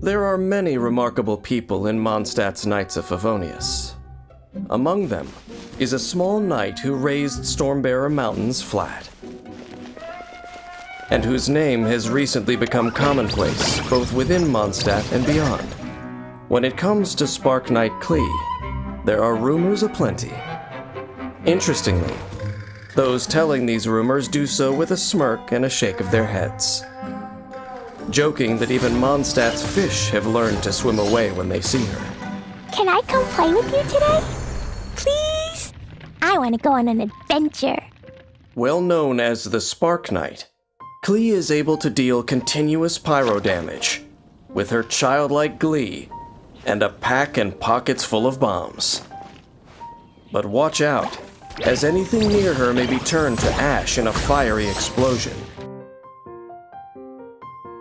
There are many remarkable people in Mondstadt's Knights of Favonius. Among them is a small knight who raised Stormbearer Mountains flat, and whose name has recently become commonplace both within Mondstadt and beyond. When it comes to Spark Knight Klee, there are rumors aplenty. Interestingly, those telling these rumors do so with a smirk and a shake of their heads, joking that even Mondstadt's fish have learned to swim away when they see her. Can I come play with you today? Please? I want to go on an adventure. Well known as the Spark Knight, Klee is able to deal continuous pyro damage with her childlike glee and a pack and pockets full of bombs. But watch out, as anything near her may be turned to ash in a fiery explosion.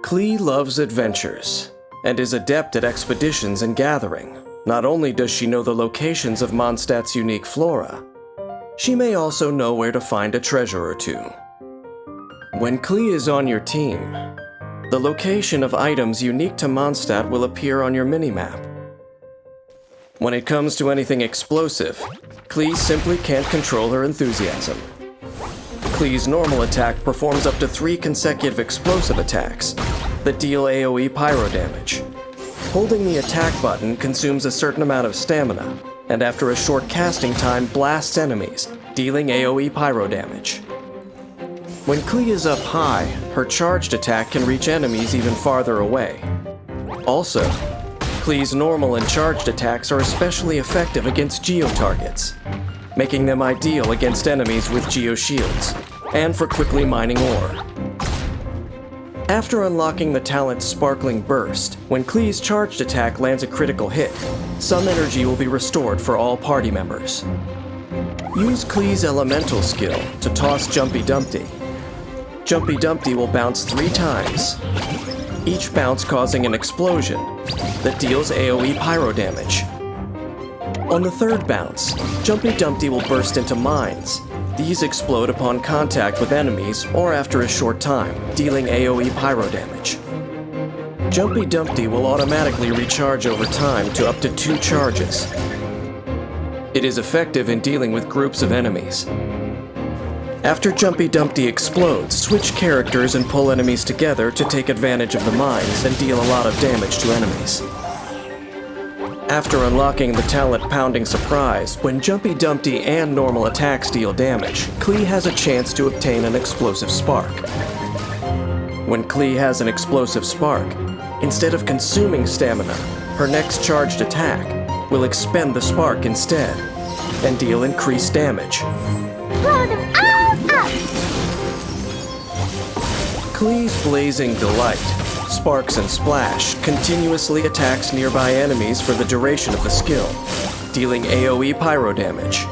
Klee loves adventures and is adept at expeditions and gathering. Not only does she know the locations of Mondstadt's unique flora, she may also know where to find a treasure or two. When Klee is on your team, the location of items unique to Mondstadt will appear on your minimap. When it comes to anything explosive, Klee simply can't control her enthusiasm. Klee's normal attack performs up to 3 consecutive explosive attacks that deal AoE pyro damage. Holding the attack button consumes a certain amount of stamina, and after a short casting time blasts enemies, dealing AoE pyro damage. When Klee is up high, her charged attack can reach enemies even farther away. Also, Klee's normal and charged attacks are especially effective against geo-targets, making them ideal against enemies with geo-shields, and for quickly mining ore. After unlocking the talent Sparkling Burst, when Klee's charged attack lands a critical hit, some energy will be restored for all party members. Use Klee's elemental skill to toss Jumpy Dumpty. Jumpy Dumpty will bounce 3 times, each bounce causing an explosion that deals AoE pyro damage. On the 3rd bounce, Jumpy Dumpty will burst into mines. These explode upon contact with enemies or after a short time, dealing AoE pyro damage. Jumpy Dumpty will automatically recharge over time to up to 2 charges. It is effective in dealing with groups of enemies. After Jumpy Dumpty explodes, switch characters and pull enemies together to take advantage of the mines and deal a lot of damage to enemies. After unlocking the talent Pounding Surprise, when Jumpy Dumpty and normal attacks deal damage, Klee has a chance to obtain an explosive spark. When Klee has an explosive spark, instead of consuming stamina, her next charged attack will expend the spark instead and deal increased damage. Blow them all up! Klee's Blazing Delight, Sparks and Splash, continuously attacks nearby enemies for the duration of the skill, dealing AoE pyro damage.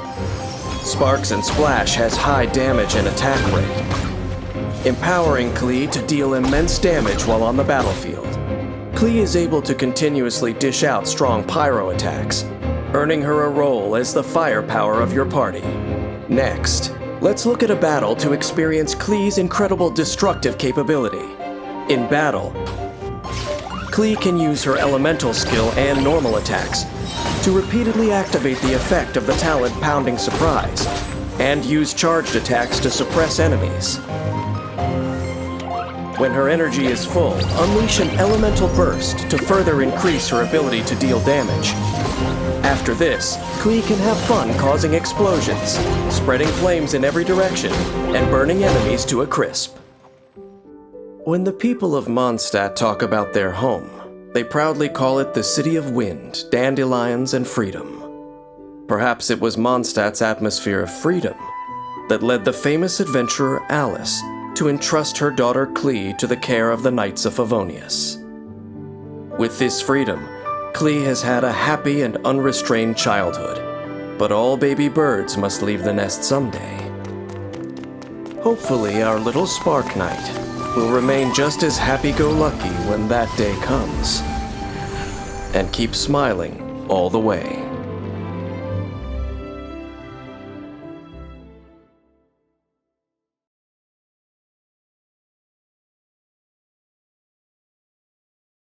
Sparks and Splash has high damage and attack rate, empowering Klee to deal immense damage while on the battlefield. Klee is able to continuously dish out strong pyro attacks, earning her a role as the firepower of your party. Next, let's look at a battle to experience Klee's incredible destructive capability. In battle, Klee can use her elemental skill and normal attacks to repeatedly activate the effect of the talent Pounding Surprise, and use charged attacks to suppress enemies. When her energy is full, unleash an elemental burst to further increase her ability to deal damage. After this, Klee can have fun causing explosions, spreading flames in every direction, and burning enemies to a crisp. When the people of Mondstadt talk about their home, they proudly call it the City of Wind, Dandelions, and Freedom. Perhaps it was Mondstadt's atmosphere of freedom that led the famous adventurer Alice to entrust her daughter Klee to the care of the Knights of Favonius. With this freedom, Klee has had a happy and unrestrained childhood, but all baby birds must leave the nest someday. Hopefully, our little Spark Knight will remain just as happy-go-lucky when that day comes, and keep smiling all the way.